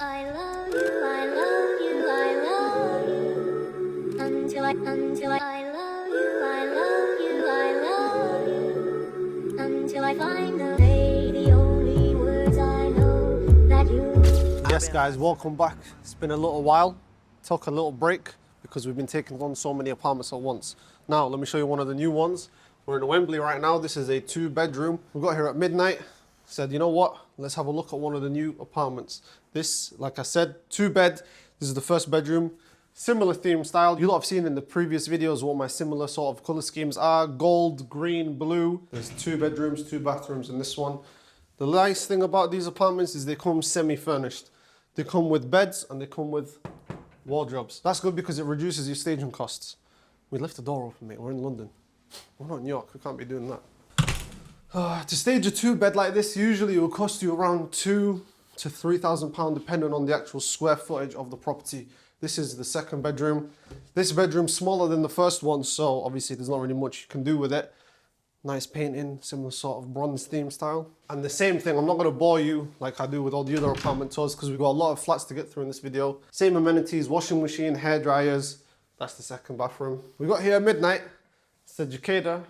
I love you, I love you, I love you. Until I love you, I love you, I love you. Until I find the only words I know that you. Yes guys, welcome back. It's been a little while. Took a little break because we've been taking on so many apartments at once. Now, let me show you one of the new ones. We're in Wembley right now. This is a 2-bedroom. We got here at midnight. Said, you know what? Let's have a look at one of the new apartments. This, like I said, 2-bed. This is the first bedroom. Similar theme style. You lot have seen in the previous videos what my similar sort of color schemes are. Gold, green, blue. There's 2 bedrooms, 2 bathrooms in this one. The nice thing about these apartments is they come semi-furnished. They come with beds and they come with wardrobes. That's good because it reduces your staging costs. We left the door open, mate. We're in London. We're not in New York. We can't be doing that. To stage a 2-bed like this, usually it will cost you around £2,000 to £3,000 depending on the actual square footage of the property. This is the 2nd bedroom. This bedroom's smaller than the first one, so obviously there's not really much you can do with it. Nice painting, similar sort of bronze theme style. And the same thing, I'm not going to bore you like I do with all the other apartment tours because we've got a lot of flats to get through in this video. Same amenities, washing machine, hair dryers. That's the 2nd bathroom. We got here at midnight. Said, Jacada,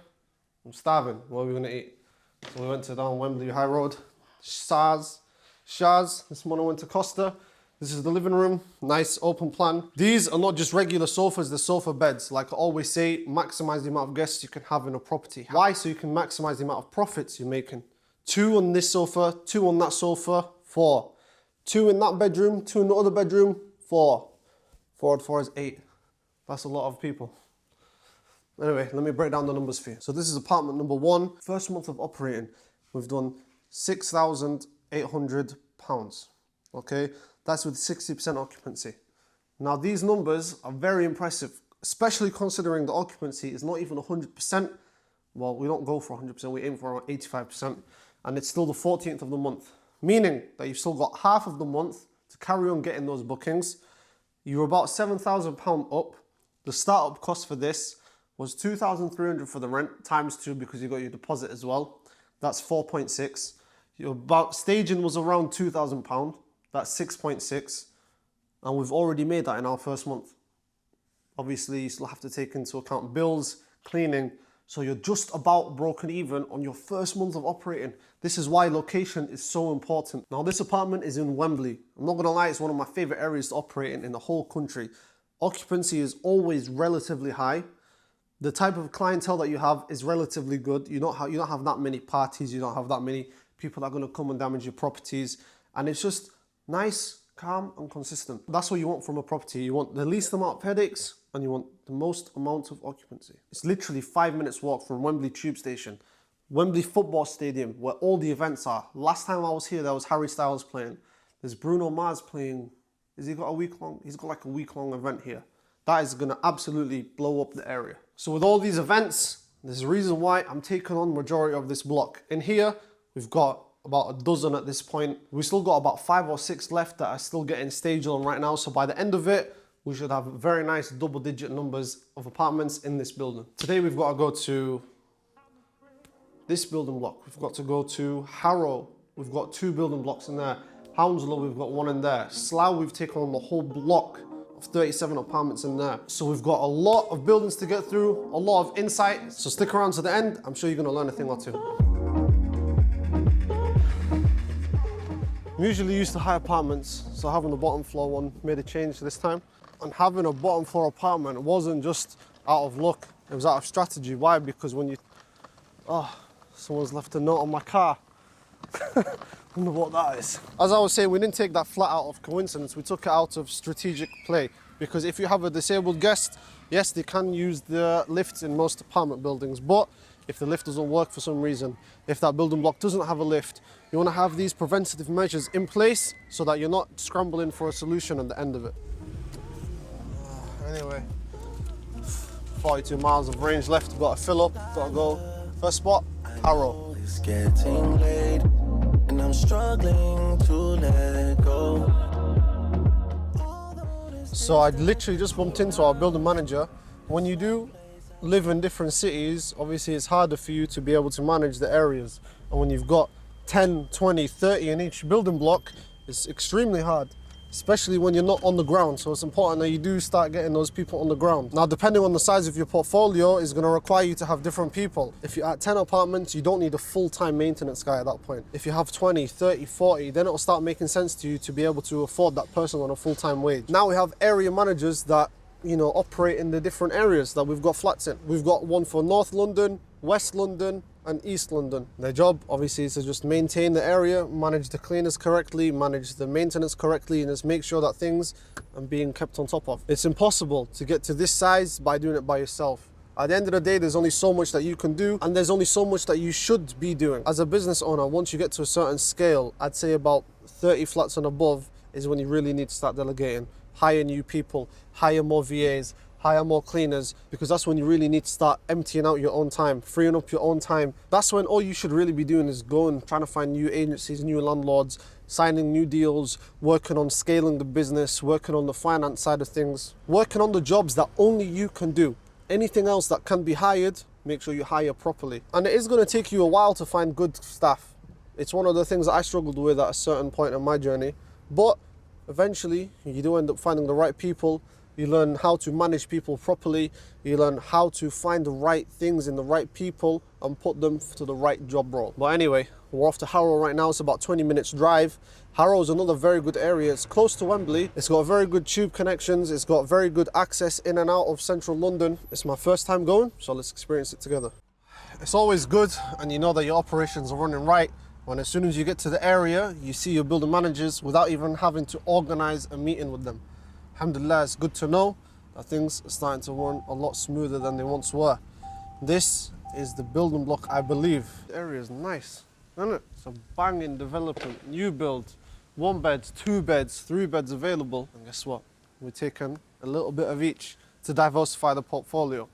I'm starving. What are we going to eat? So we went to down Wembley High Road. Shaz. This morning went to Costa. This is the living room. Nice open plan. These are not just regular sofas, they're sofa beds. Like I always say, maximize the amount of guests you can have in a property. Why? So you can maximize the amount of profits you're making. 2 on this sofa, 2 on that sofa, 4. 2 in that bedroom, 2 in the other bedroom, 4. 4 and 4 is 8. That's a lot of people. Anyway, let me break down the numbers for you. So this is apartment number 1. First month of operating, we've done £6,800. Okay, that's with 60% occupancy. Now these numbers are very impressive, especially considering the occupancy is not even 100%. Well, we don't go for 100%, we aim for around 85%. And it's still the 14th of the month, meaning that you've still got half of the month to carry on getting those bookings. You're about £7,000 up. The startup cost for this was $2,300 for the rent, times 2 because you got your deposit as well. That's 4.6. Your about staging was around £2,000. That's 6.6. And we've already made that in our first month. Obviously, you still have to take into account bills, cleaning. So you're just about broken even on your first month of operating. This is why location is so important. Now, this apartment is in Wembley. I'm not gonna lie, it's one of my favorite areas to operate in the whole country. Occupancy is always relatively high. The type of clientele that you have is relatively good. You don't have that many parties. You don't have that many people that are going to come and damage your properties. And it's just nice, calm and consistent. That's what you want from a property. You want the least amount of headaches and you want the most amount of occupancy. It's literally 5 minutes walk from Wembley Tube Station, Wembley Football Stadium, where all the events are. Last time I was here, there was Harry Styles playing. There's Bruno Mars playing. He's got like a week-long event here. That is going to absolutely blow up the area. So with all these events, there's a reason why I'm taking on majority of this block. In here, we've got about a dozen at this point. We've still got about 5 or 6 left that are still getting staged on right now. So by the end of it, we should have very nice double-digit numbers of apartments in this building. Today, we've got to go to this building block. We've got to go to Harrow. We've got 2 building blocks in there. Hounslow, we've got 1 in there. Slough, we've taken on the whole block. 37 apartments in there. So we've got a lot of buildings to get through, a lot of insight. So stick around to the end. I'm sure you're gonna learn a thing or two. I'm usually used to high apartments, so having a bottom floor one made a change this time. And having a bottom floor apartment wasn't just out of luck, it was out of strategy. Why? Because when you, someone's left a note on my car. I wonder what that is. As I was saying, we didn't take that flat out of coincidence. We took it out of strategic play. Because if you have a disabled guest, yes, they can use the lifts in most apartment buildings. But if the lift doesn't work for some reason, if that building block doesn't have a lift, you want to have these preventative measures in place so that you're not scrambling for a solution at the end of it. Anyway, 42 miles of range left. Got to fill up, got to go. First spot, Harrow. It's getting late. And I'm struggling to let go. So I literally just bumped into our building manager. When you do live in different cities, obviously it's harder for you to be able to manage the areas. And when you've got 10, 20, 30 in each building block, it's extremely hard. especially when you're not on the ground. So it's important that you do start getting those people on the ground. Now, depending on the size of your portfolio, is going to require you to have different people. If you're at 10 apartments, you don't need a full-time maintenance guy at that point. If you have 20, 30, 40, then it'll start making sense to you to be able to afford that person on a full-time wage. Now we have area managers that, you know, operate in the different areas that we've got flats in. We've got one for North London, West London, and East London. Their job obviously is to just maintain the area, manage the cleaners correctly, manage the maintenance correctly, and just make sure that things are being kept on top of. It's impossible to get to this size by doing it by yourself. At the end of the day, there's only so much that you can do, and there's only so much that you should be doing. As a business owner, once you get to a certain scale, I'd say about 30 flats and above is when you really need to start delegating. Hire new people, hire more VAs, hire more cleaners, because that's when you really need to start emptying out your own time, freeing up your own time. That's when all you should really be doing is going, trying to find new agencies, new landlords, signing new deals, working on scaling the business, working on the finance side of things, working on the jobs that only you can do. Anything else that can be hired, make sure you hire properly. And it is going to take you a while to find good staff. It's one of the things that I struggled with at a certain point in my journey, but eventually you do end up finding the right people. You learn how to manage people properly. You learn how to find the right things in the right people and put them to the right job role. But anyway, we're off to Harrow right now. It's about 20 minutes drive. Harrow is another very good area. It's close to Wembley. It's got very good tube connections. It's got very good access in and out of central London. It's my first time going, so let's experience it together. It's always good, and you know that your operations are running right when as soon as you get to the area, you see your building managers without even having to organize a meeting with them. Alhamdulillah, it's good to know that things are starting to run a lot smoother than they once were. This is the building block, I believe. The area is nice, isn't it? It's a banging development, new build, 1 bed, 2 beds, 3 beds available. And guess what? We're taking a little bit of each to diversify the portfolio.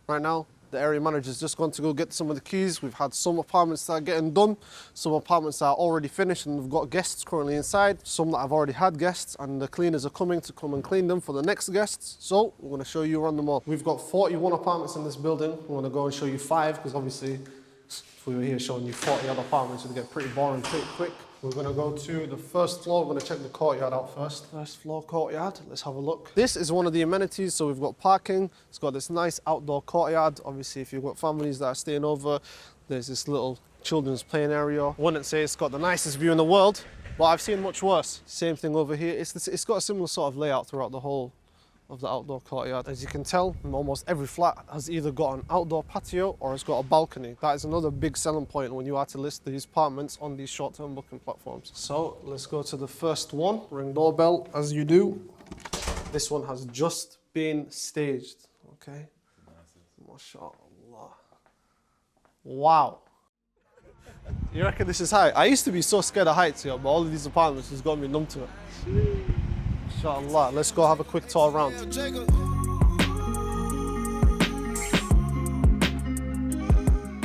Right now, the area manager's just gone to go get some of the keys. We've had some apartments that are getting done, some apartments that are already finished and we've got guests currently inside, some that have already had guests, and the cleaners are coming to come and clean them for the next guests. So we're going to show you around them all. We've got 41 apartments in this building. We're going to go and show you 5 because obviously if we were here showing you 40 other apartments, it would get pretty boring pretty quick. We're going to go to the first floor. We're going to check the courtyard out first. First floor courtyard. Let's have a look. This is one of the amenities. So we've got parking. It's got this nice outdoor courtyard. Obviously, if you've got families that are staying over, there's this little children's playing area. I wouldn't say it's got the nicest view in the world, but I've seen much worse. Same thing over here. It's got a similar sort of layout throughout the whole of the outdoor courtyard. As you can tell, almost every flat has either got an outdoor patio or it's got a balcony. That is another big selling point when you are to list these apartments on these short-term booking platforms. So let's go to the first one. Ring doorbell, as you do. This one has just been staged, okay? MashaAllah. Wow. You reckon this is high? I used to be so scared of heights, but all of these apartments has got me numb to it. Inshallah, let's go have a quick tour around.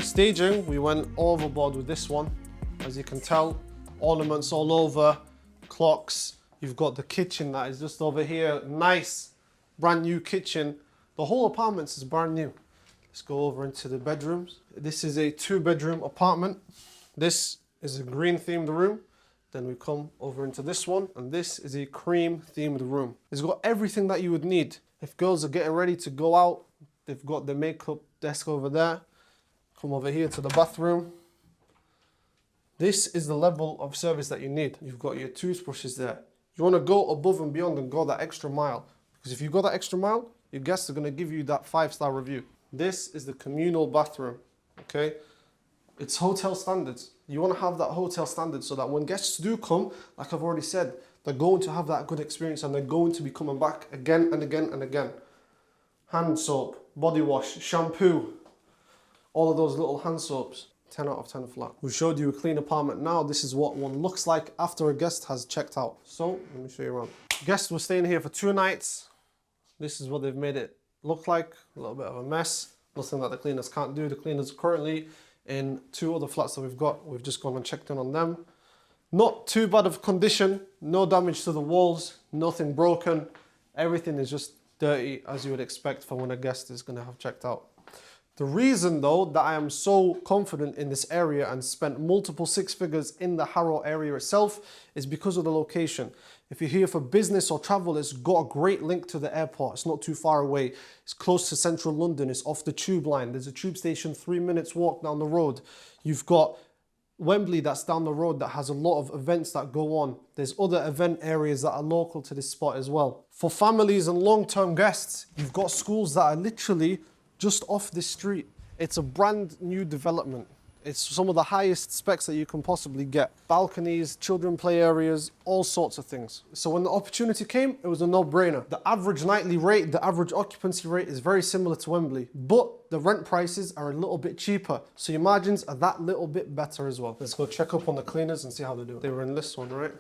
Staging, we went overboard with this one. As you can tell, ornaments all over, clocks. You've got the kitchen that is just over here. Nice, brand new kitchen. The whole apartment is brand new. Let's go over into the bedrooms. This is a 2-bedroom apartment. This is a green themed room. Then we come over into this one, and this is a cream themed room. It's got everything that you would need. If girls are getting ready to go out, they've got the makeup desk over there. Come over here to the bathroom. This is the level of service that you need. You've got your toothbrushes there. You want to go above and beyond and go that extra mile. Because if you go that extra mile, your guests are going to give you that 5-star review. This is the communal bathroom, okay? It's hotel standards. You want to have that hotel standard so that when guests do come, like I've already said, they're going to have that good experience and they're going to be coming back again and again and again. Hand soap, body wash, shampoo, all of those little hand soaps. 10 out of 10 flat. We showed you a clean apartment. Now this is what one looks like after a guest has checked out. So let me show you around. Guests were staying here for 2 nights. This is what they've made it look like. A little bit of a mess. Nothing that the cleaners can't do. The cleaners are currently in 2 other flats that we've got. We've just gone and checked in on them. Not too bad of condition, no damage to the walls, nothing broken. Everything is just dirty as you would expect for when a guest is going to have checked out. The reason though that I am so confident in this area and spent multiple 6 figures in the Harrow area itself is because of the location. If you're here for business or travel, it's got a great link to the airport. It's not too far away. It's close to central London. It's off the tube line. There's a tube station 3 minutes walk down the road. You've got Wembley that's down the road that has a lot of events that go on. There's other event areas that are local to this spot as well. For families and long-term guests, you've got schools that are literally just off this street. It's a brand new development. It's some of the highest specs that you can possibly get. Balconies, children play areas, all sorts of things. So when the opportunity came, it was a no-brainer. The average nightly rate, the average occupancy rate is very similar to Wembley, but the rent prices are a little bit cheaper. So your margins are that little bit better as well. Let's go check up on the cleaners and see how they do. They were in this one, right?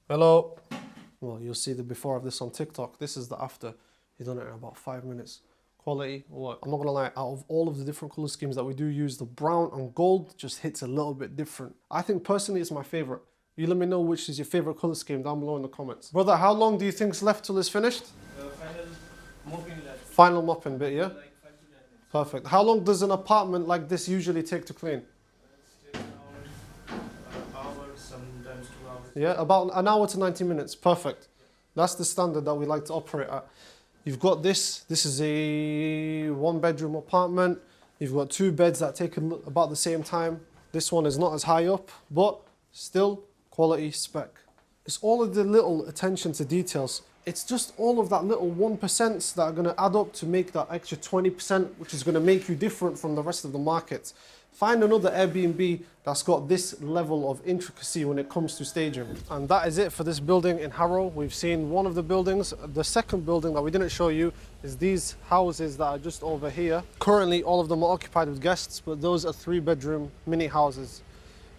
Hello. Well, you'll see the before of this on TikTok. This is the after. You've done it in about 5 minutes. Quality, well, I'm not gonna lie, out of all of the different color schemes that we do use, the brown and gold just hits a little bit different. I think personally it's my favorite. You let me know which is your favorite color scheme down below in the comments. Brother, how long do you think's left till it's finished? Final mopping left. Final mopping bit, yeah? Like 5 to 10 minutes. Perfect. How long does an apartment like this usually take to clean? It's take an hour, sometimes 2 hours. Yeah, about an hour to 90 minutes. Perfect. That's the standard that we like to operate at. You've got this. This is a 1-bedroom apartment. You've got 2 beds that take about the same time. This one is not as high up, but still quality spec. It's all of the little attention to details. It's just all of that little 1% that are going to add up to make that extra 20%, which is going to make you different from the rest of the market. Find another Airbnb that's got this level of intricacy when it comes to staging. And that is it for this building in Harrow. We've seen one of the buildings. The second building that we didn't show you is these houses that are just over here. Currently, all of them are occupied with guests, but those are 3-bedroom mini houses.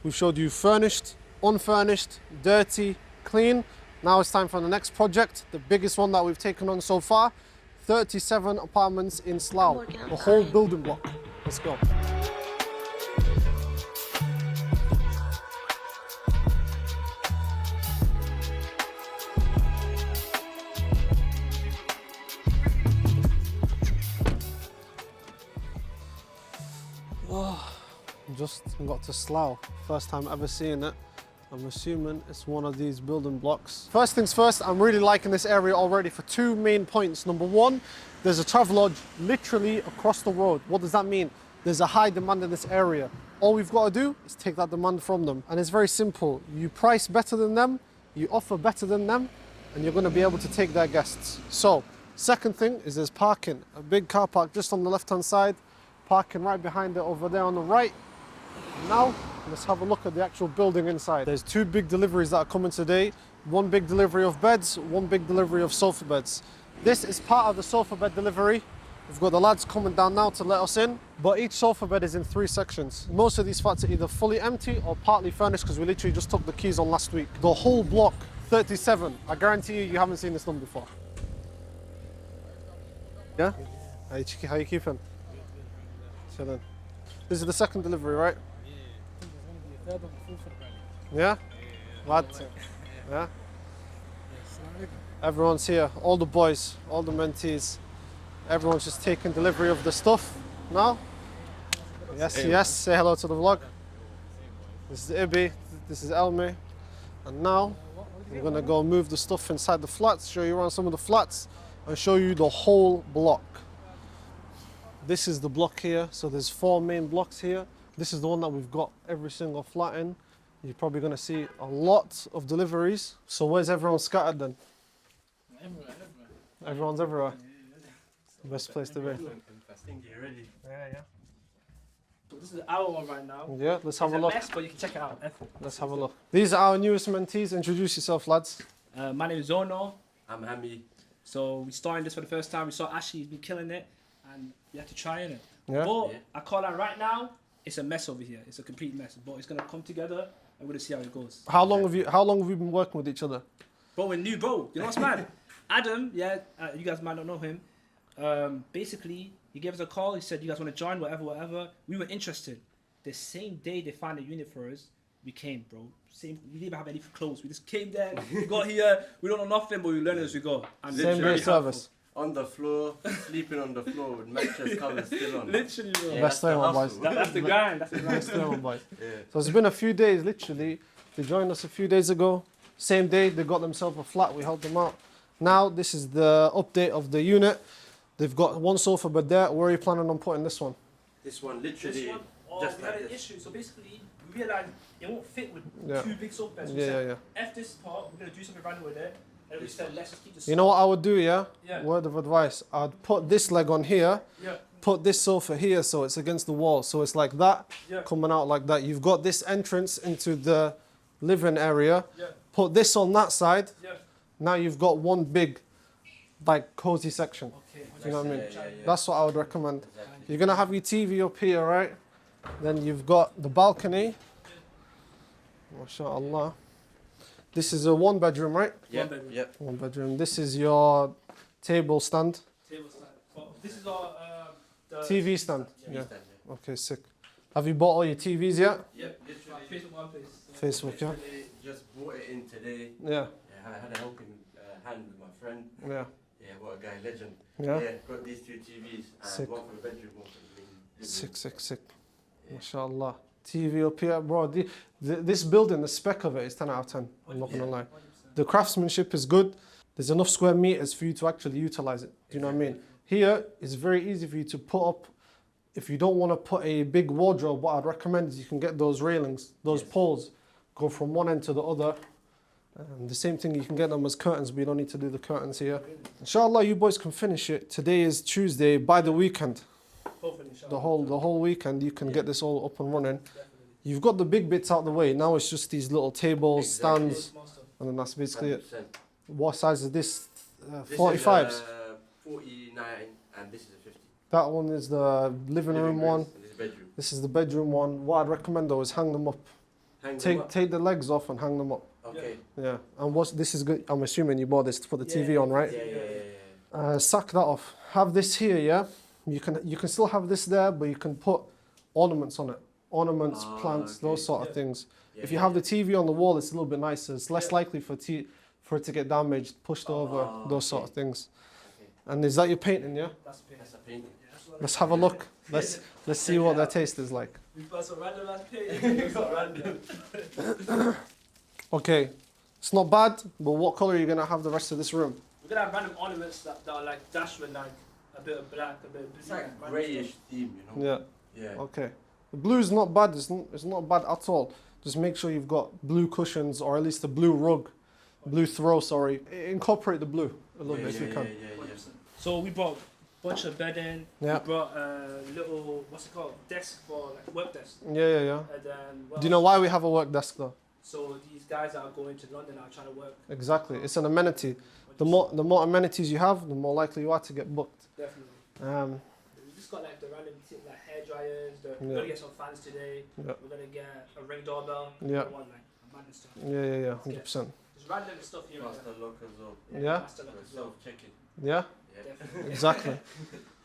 We've showed you furnished, unfurnished, dirty, clean. Now it's time for the next project, the biggest one that we've taken on so far. 37 apartments in Slough, the whole building block. Let's go. Just got to Slough, first time ever seeing it. I'm assuming it's one of these building blocks. First things first, I'm really liking this area already for 2 main points. Number one, there's a travel lodge literally across the road. What does that mean? There's a high demand in this area. All we've got to do is take that demand from them. And it's very simple. You price better than them, you offer better than them, and you're going to be able to take their guests. So, second thing is there's parking. A big car park just on the left-hand side, parking right behind it over there on the right. Now, let's have a look at the actual building inside. There's 2 big deliveries that are coming today. 1 big delivery of beds, 1 big delivery of sofa beds. This is part of the sofa bed delivery. We've got the lads coming down now to let us in, but each sofa bed is in 3 sections. Most of these flats are either fully empty or partly furnished because we literally just took the keys on last week. The whole block, 37. I guarantee you haven't seen this number before. Yeah? How you keeping? Chilling. This is the second delivery, right? Yeah? Lad? Yeah? Everyone's here, all the boys, all the mentees. Everyone's just taking delivery of the stuff now. Yes, yes, say hello to the vlog. This is Ibi, this is Elmi. And now, we're gonna go move the stuff inside the flats, show you around some of the flats, and show you the whole block. This is the block here, so there's 4 main blocks here. This is the one that we've got every single flat in. You're probably going to see a lot of deliveries. So where's everyone scattered then? Everywhere. Everyone's everywhere. It's the best place to be. Yeah. So this is our one right now. Yeah, let's have a look. Best, but you can check it out. Let's have a look. These are our newest mentees. Introduce yourself, lads. My name is Zono. I'm Hami. So we started this for the first time. We saw Ashley, he's been killing it, and we had to try it. Yeah. But I call that right now, it's a mess over here. It's a complete mess. But it's gonna come together, and we're gonna see how it goes. How long have you been working with each other? Bro, we're new, bro. You know what's mad? Adam, you guys might not know him. Basically, he gave us a call. He said, "You guys want to join? Whatever." We were interested. The same day they found a unit for us, we came, bro. We didn't even have any clothes. We just came there. We got here. We don't know nothing, but we learn as we go. And Same day service. on the floor, sleeping on the floor with mattress covers still on. Literally, bro. Yeah, Best that's the way, my hustle. boys. That's the grind. That's the grind. Best way, my boys. Yeah. So it's been a few days, literally. They joined us a few days ago. Same day, they got themselves a flat. We helped them out. Now, this is the update of the unit. They've got one sofa bed there. Where are you planning on putting this one? This one literally This one, just we like had an this. issue. So basically, we realized it won't fit with Yeah. two big sofa beds. We Yeah, said, yeah, yeah. F this part, we're going to do something random with it. And we said, let's just keep the You know what I would do, yeah? Yeah. Word of advice. I'd put this leg on here, Yeah. put this sofa here so it's against the wall. So it's like that, Yeah. coming out like that. You've got this entrance into the living area. Yeah. Put this on that side. Yeah. Now you've got one big, like, cozy section. Okay. You know what I mean? Yeah. That's what I would recommend. Exactly. You're going to have your TV up here, right? Then you've got the balcony. MashaAllah. This is a one bedroom, right? Yep, bedroom. yep. One bedroom. This is your table stand. Table stand. Oh, this is our the TV stand. Yeah. Yeah. Okay, sick. Have you bought all your TVs yet? Yeah, literally. Facebook Marketplace. Facebook, yeah? Literally just bought it in today. Yeah. Yeah, I had a helping hand with my friend. Yeah. Yeah, what a guy, legend. Yeah. Got these two TVs and Sick. one for the bedroom, one for the main living Sick, sick, sick. Yeah. MashaAllah. TV up here, bro. This building, the spec of it is 10 out of 10. I'm not gonna lie. 100%. The craftsmanship is good. There's enough square meters for you to actually utilize it. Do you know what I mean? Here, it's very easy for you to put up. If you don't want to put a big wardrobe, what I'd recommend is you can get those railings, those Yes. poles, go from one end to the other. The same thing, you can get them as curtains, but you don't need to do the curtains here. Inshallah, you boys can finish it. Today is Tuesday. By the weekend, Hopefully, inshallah. the whole weekend, you can get this all up and running. Definitely. You've got the big bits out the way. Now it's just these little tables, Exactly. stands, Small stuff. and then that's basically it. 100%. What size is this? This 45s. is 49 and this is a 50. That one is the living room one. and This is bedroom. This is the bedroom one. What I'd recommend though is hang them up. Hang them up. Take the legs off and hang them up. Okay. Yeah. And what's this is good. I'm assuming you bought this to put the TV on, right? Yeah. Sack that off. Have this here, yeah. You can still have this there, but you can put ornaments on it. Ornaments, Ah, plants, okay. those sort of Yeah. things. Yeah, If you have the TV on the wall, it's a little bit nicer. It's less Yeah. likely for it to get damaged, pushed over, Ah, those sort okay. of things. Okay. And is that your painting, yeah? That's the That's a painting. Let's have a look. Let's see what their taste is like. We put some random ass page. random. Okay, it's not bad, but what color are you gonna have the rest of this room? We're gonna have random ornaments that are like dashed with like a bit of black, a bit of blue. It's like random greyish stuff. theme, you know? Yeah. Yeah. Okay. The blue is not bad. It's not bad at all. Just make sure you've got blue cushions or at least a blue rug, blue throw. Sorry, incorporate the blue a little bit if you can. Yeah. 100%. So we brought a bunch of bedding. Yeah. We brought a little what's it called desk for like work desk. Yeah, yeah, yeah. And then what Do you know else? why we have a work desk though? So these guys that are going to London are trying to work. Exactly. It's an amenity. The more amenities you have, the more likely you are to get booked. Definitely. We just got like the random like hair dryers. We're Yeah. gonna get some fans today. Yeah. We're gonna get a ring doorbell. Yeah. One like a madness stuff. Yeah, 100%. There's random stuff here. and Master lock as well. there. Yeah. Master lock as well. Self-checking. Yeah, Yeah. Definitely. exactly.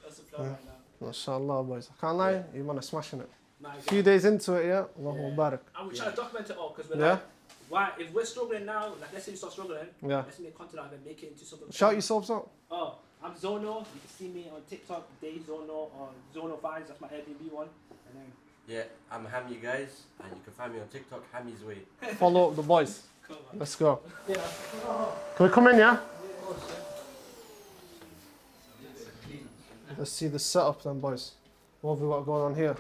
That's the flow right now. MashaAllah, boys. I can't lie, you man are smashing it. Nah, A few days into it, yeah. Allahu Yeah. Mubarak. And we're trying to document it all because we're Yeah. like, why if we're struggling now, like let's say we start struggling, Yeah. let's make content out of it, make it into something. Shout yourselves out. Oh, I'm Zono. You can see me on TikTok, Day Zono or Zono Vines. That's my Airbnb one. And then Yeah, I'm Hammy, guys, and you can find me on TikTok, Hammy's Way. Follow up the boys. come on. Let's go. Yeah. Can we come in, yeah? Let's see the setup then, boys. What have we got going on here?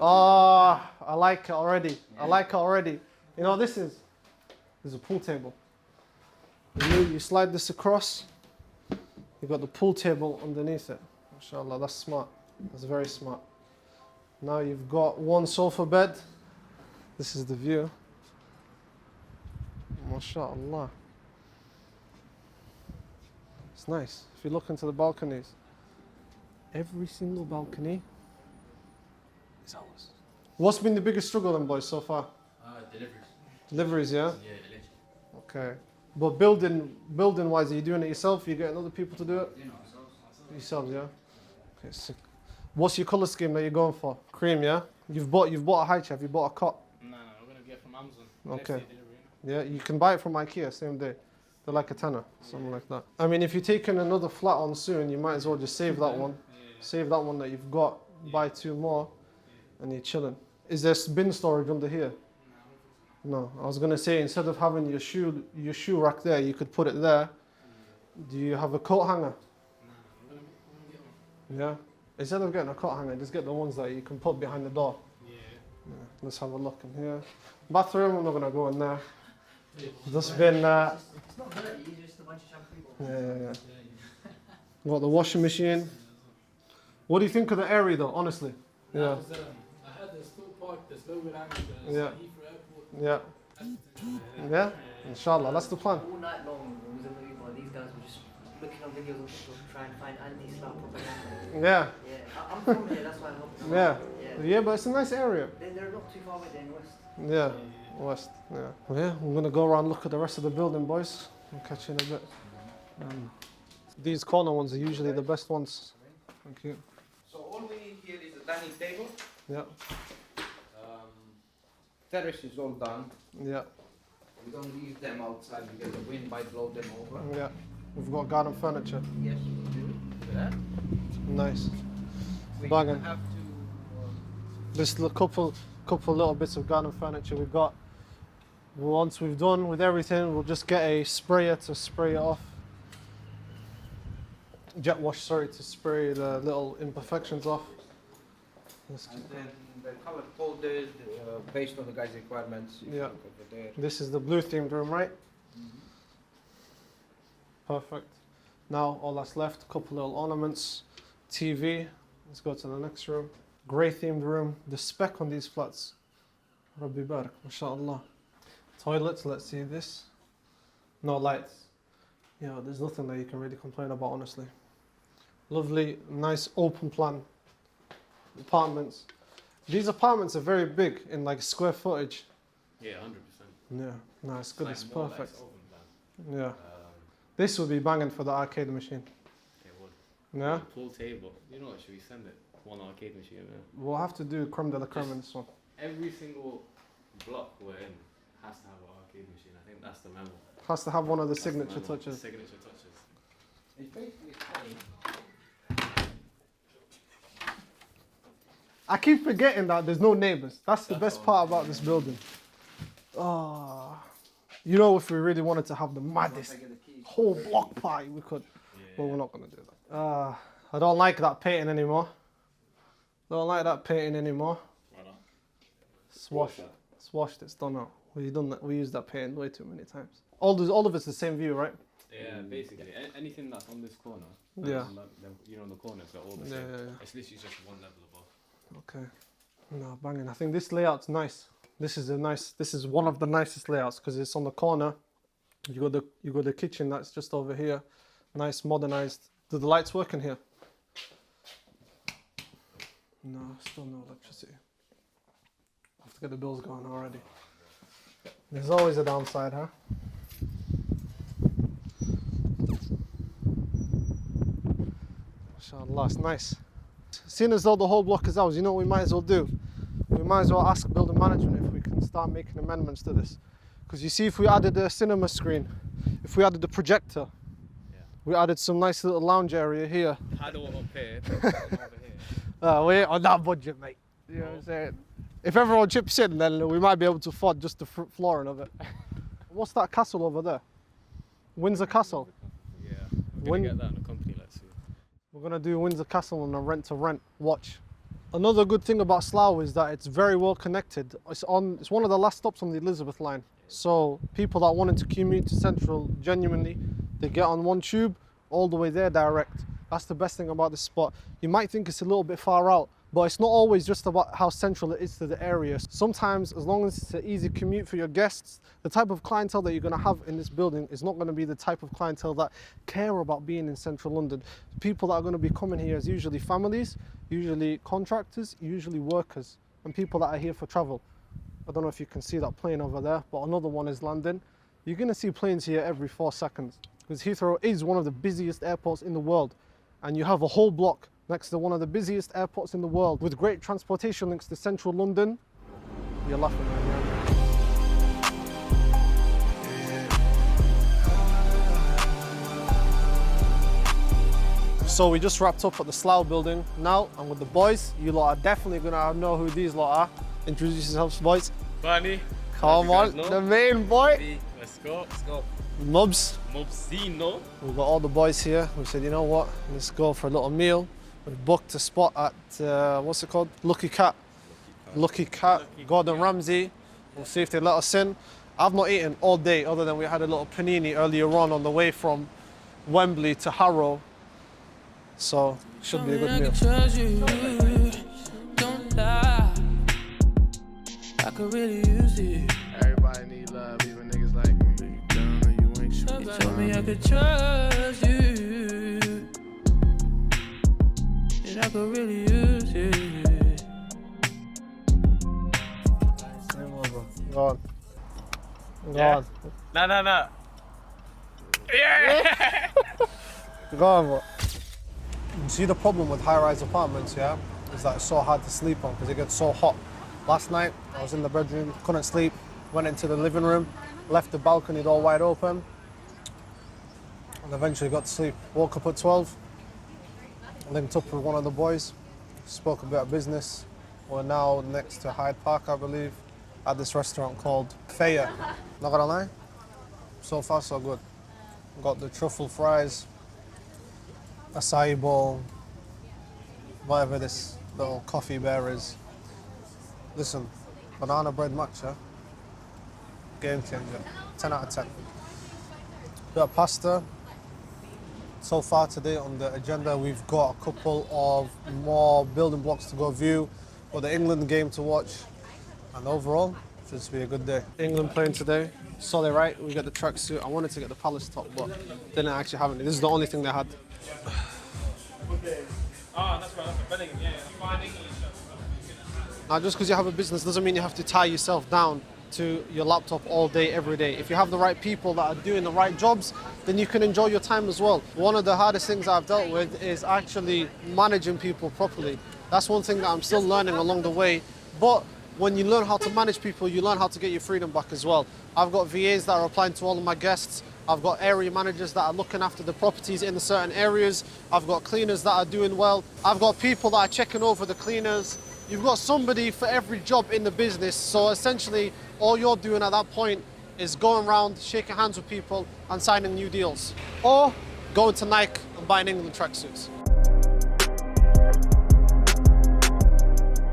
Ah, I like it already. I like it already. You know what this is? This is a pool table. You slide this across. You got the pool table underneath it. MashaAllah, that's smart. That's very smart. Now you've got one sofa bed. This is the view. MashaAllah. It's nice. If you look into the balconies, every single balcony is ours. What's been the biggest struggle then, boys, so far? Deliveries. Deliveries, yeah? Yeah, deliveries. Okay. But building wise, are you doing it yourself? Are you getting other people to do it? You know, ourselves. Yourselves, yeah? Okay, sick. What's your colour scheme that you're going for? Cream, yeah? You've bought a high chair, have you bought a cot? No, we're gonna get from Amazon. Okay. Next day delivery. Yeah, you can buy it from IKEA same day. They're like a tenner, something like that. I mean, if you're taking another flat on soon, you might as well just save that one. Save that one that you've got, buy 2 more, and you're chilling. Is there bin storage under here? No. I was gonna say, instead of having your shoe rack there, you could put it there. Do you have a coat hanger? Yeah. Instead of getting a coat hanger, just get the ones that you can put behind the door. Yeah. Let's have a look in here. Bathroom, I'm not gonna go in there. Just been. It's not dirty, it's just a bunch of shampoo. Yeah. Got the washing machine. What do you think of the area, though? Honestly. Yeah. I had the Slough Park, the Slough Yeah. Heathrow Airport. Yeah. Yeah. Inshallah, that's the plan. All night long, it was a movie, but these guys were just looking on videos on TikTok to try and find anti-Islam propaganda. Yeah. Yeah, I'm from here, that's why I helped them. Yeah. Yeah, but it's a nice area. They're not too far away, they're in West. Yeah. West. Yeah. Well, yeah. I'm gonna go around and look at the rest of the building, boys. I'll catch you in a bit. These corner ones are usually the best ones. Thank you. So all we need here is a dining table. Yeah. Terrace is all done. Yeah. We don't leave them outside because the wind might blow them over. Yeah. We've got garden furniture. Yes, we do. Look at that. Nice. We Bargain. have to. Just a couple little bits of garden furniture we've got. Once we've done with everything, we'll just get a sprayer to spray it off. Jet wash, sorry, to spray the little imperfections off. And then the color folded based on the guy's requirements. If you Yeah. look over there. This is the blue themed room, right? Perfect. Now all that's left, a couple little ornaments, TV. Let's go to the next room. Grey themed room. The spec on these flats, Rabbi Barak, mashallah. Toilets, let's see this. No lights. Yeah, there's nothing that you can really complain about, honestly. Lovely, nice open plan apartments. These apartments are very big in like square footage. Yeah, 100%. Yeah, no, it's good, it's more or less perfect. open plan. Yeah. This would be banging for the arcade machine. It would. Yeah? Pool table. You know what, should we send it? One arcade machine, yeah. We'll have to do creme de la creme in this one. Every single block we're in has to have an arcade machine. I think that's the memo. Has to have one of the That's the signature memo. touches. Signature touches. It's basically funny. I keep forgetting that there's no neighbours. That's the best part about this building. Oh, you know, if we really wanted to have the maddest whole block party, we could. But we're not going to do that. I don't like that painting anymore. Don't like that painting anymore. Right on. It's washed. It's washed. It's done now. We used that painting way too many times. All of it's the same view, right? Yeah, basically. Anything that's on this corner. Yeah. You know, the corners are all the same. Yeah. It's literally just one level above. Okay. No, banging. I think this layout's nice. This is one of the nicest layouts because it's on the corner. You got the kitchen that's just over here. Nice, modernized. Do the lights work in here? No, still no electricity. I have to get the bills going already. There's always a downside, huh? Mashallah, it's nice. Seeing as though the whole block is ours, you know what we might as well do? We might as well ask building management if we can start making amendments to this. Because you see, if we added a cinema screen, if we added a projector, we added some nice little lounge area here. Paddle up here, over here. We ain't on that budget, mate. You know what I'm saying? If everyone chips in, then we might be able to afford just the flooring of it. What's that castle over there? Windsor Castle. Yeah, we're going to get that in a company, let's see. We're going to do Windsor Castle on a rent-to-rent watch. Another good thing about Slough is that it's very well connected. It's one of the last stops on the Elizabeth line. So people that wanted to commute to Central, genuinely, they get on one tube all the way there direct. That's the best thing about this spot. You might think it's a little bit far out, but it's not always just about how central it is to the area. Sometimes, as long as it's an easy commute for your guests, the type of clientele that you're going to have in this building is not going to be the type of clientele that care about being in central London. People that are going to be coming here is usually families, usually contractors, usually workers, and people that are here for travel. I don't know if you can see that plane over there, but another one is landing. You're going to see planes here every 4 seconds because Heathrow is one of the busiest airports in the world, and you have a whole block next to one of the busiest airports in the world with great transportation links to central London. You're laughing right now. So we just wrapped up at the Slough building. Now I'm with the boys. You lot are definitely gonna know who these lot are. Introduce yourselves, boys. Bunny. Come on, the main boy. Let's go. Let's go. Mubs. Mobsino. We've got all the boys here. We said, you know what? Let's go for a little meal. We've booked a spot at what's it called? Lucky Cat. Gordon Ramsay. We'll see if they let us in. I've not eaten all day, other than we had a little panini earlier on the way from Wembley to Harrow. So should be a good meal. I could really use it. Everybody need love, even niggas like me. You down or you ain't sure. You told me I could trust you, and I could really use it. Go on. Go on. No. Yeah. Go on, bro. You see the problem with high-rise apartments, yeah, is that it's so hard to sleep on because it gets so hot. Last night, I was in the bedroom, couldn't sleep, went into the living room, left the balcony door wide open, and eventually got to sleep. Woke up at 12, linked up with one of the boys, spoke a bit of business. We're now next to Hyde Park, I believe, at this restaurant called Faya. Not gonna lie, so far so good. Got the truffle fries, acai bowl, whatever this little coffee bear is. Listen, banana bread matcha, game changer, 10 out of 10. Bit of pasta. So far today on the agenda, we've got a couple of more building blocks to go view, or the England game to watch, and overall, should just be a good day. England playing today, solid, right? We got the tracksuit. I wanted to get the Palace top, but didn't actually have any. This is the only thing they had. That's right. Now, just because you have a business doesn't mean you have to tie yourself down to your laptop all day, every day. If you have the right people that are doing the right jobs, then you can enjoy your time as well. One of the hardest things I've dealt with is actually managing people properly. That's one thing that I'm still learning along the way. But when you learn how to manage people, you learn how to get your freedom back as well. I've got VAs that are applying to all of my guests. I've got area managers that are looking after the properties in the certain areas. I've got cleaners that are doing well. I've got people that are checking over the cleaners. You've got somebody for every job in the business. So essentially, all you're doing at that point is going around, shaking hands with people and signing new deals. Or going to Nike and buying England tracksuits.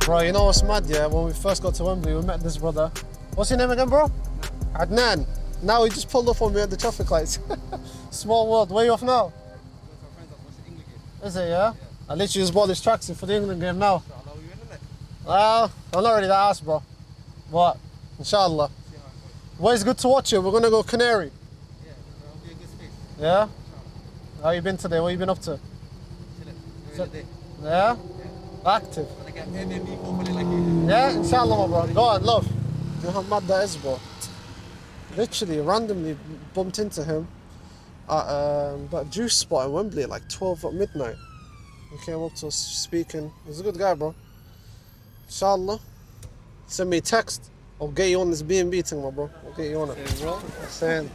Bro, you know what's mad, yeah? When we first got to Wembley, we met this brother. What's your name again, bro? Adnan. Now he just pulled up on me at the traffic lights. Small world. Where you off now? Is it, yeah? I literally just bought this tracksuit for the England game now. Well, I'm not ready to ask, bro. But, inshallah. Well, it's good to watch you. We're going to go Canary. Yeah? How you been today? What you been up to? Yeah? Active. Yeah, inshallah, my bro. Go on, love. You know how mad that is, bro. Literally, randomly bumped into him at that juice spot in Wembley at like 12 at midnight. He came up to us speaking. He's a good guy, bro. Inshallah. Send me a text. I'll get you on this B&B thing, my bro. I'll get you on it. Hey, bro. Saying.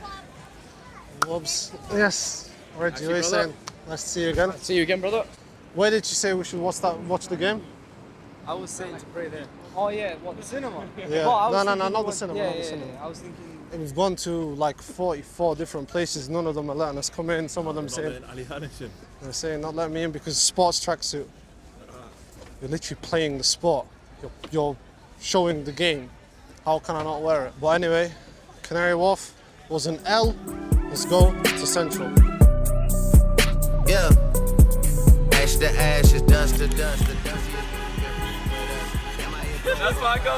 Whoops. Yes. Reggie, what are you saying? Nice to see you again. See you again, brother. Where did you say we should watch the game? I was saying to pray there. Oh yeah, what, the cinema? Yeah. Well, no, not the cinema. Yeah, not the cinema. I was thinking. We've gone to like 44 different places. None of them are letting us come in. Some of them saying they're saying not letting me in because sports tracksuit. You're literally playing the sport. You're showing the game. How can I not wear it? But anyway, Canary Wharf was an L. Let's go to Central. Yeah. Ash to ashes, dust to dust, the dust. That's why I go.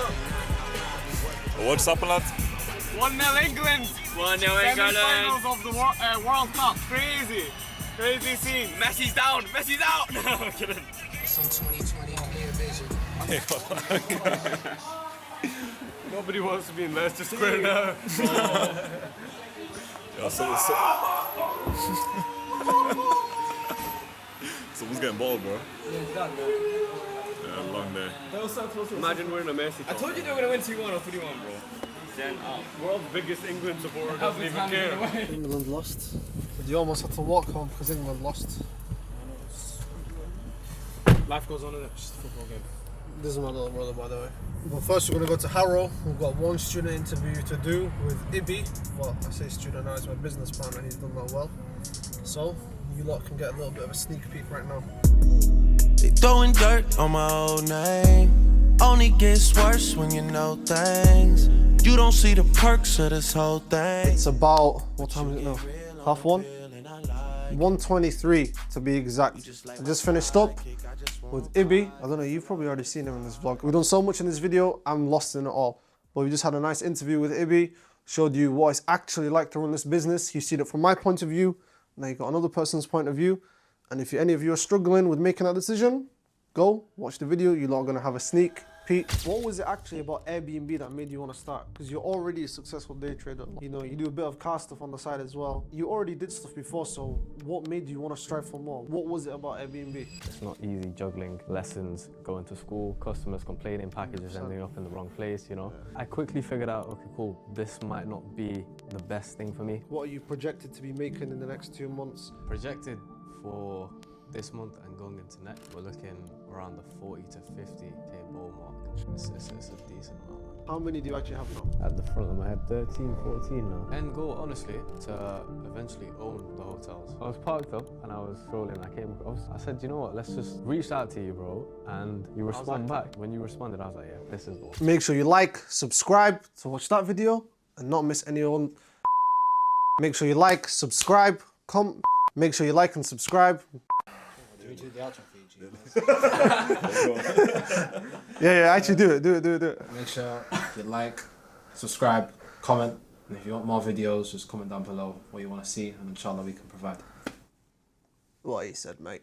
What's up, lads? 1-0 England. 1-0 England. Semi-finals of the World Cup. Crazy. Crazy scene. Messi's down. Messi's out. No, I'm kidding. It's in 2020 clear vision. Nobody wants to be in Leicester Square now. Yeah, someone's getting bald, bro. Yeah, long day. That was so close. Imagine we're in a Messi. I told you they were going to win 2-1 or 3-1, bro. Then, world's biggest England supporter doesn't even care. England lost. You almost had to walk home because England lost. Life goes on in it. It's just a football game. This is my little brother, by the way. But first, we're going to go to Harrow. We've got one student interview to do with Ibby. Well, I say student now, he's my business partner. He's done that well. So, you lot can get a little bit of a sneak peek right now. They throwing dirt on my old name. Only gets worse when you know things. You don't see the perks of this whole thing. It's about, what time is it now? 1:30? 1:23 to be exact. I just finished up with Ibby. I don't know, you've probably already seen him in this vlog. We've done so much in this video, I'm lost in it all. But we just had a nice interview with Ibby, showed you what it's actually like to run this business. You've seen it from my point of view, now you've got another person's point of view. And if any of you are struggling with making that decision, go watch the video. You're not going to have a sneak peek. What was it actually about Airbnb that made you want to start? Because you're already a successful day trader. You know, you do a bit of car stuff on the side as well. You already did stuff before, so what made you want to strive for more? What was it about Airbnb? It's not easy juggling lessons, going to school, customers complaining, packages ending up in the wrong place, you know. I quickly figured out, okay, cool, this might not be the best thing for me. What are you projected to be making in the next 2 months? Projected for this month and going into next, we're looking around the 40 to 50k bowl mark. It's a decent amount, man. How many do you actually have now? At the front of my head, 13, 14 now. End goal, honestly, to eventually own the hotels. I was parked up and I was scrolling, I came across, I said, you know what, let's just reach out to you, bro, and you respond back. When you responded, I was like, yeah, this is the one. Make sure you like, subscribe to watch that video and not miss anyone. Make sure you like, subscribe, make sure you like and subscribe. Yeah, actually do it. Make sure you like, subscribe, comment, and if you want more videos, just comment down below what you want to see, and inshallah we can provide. What he said, mate.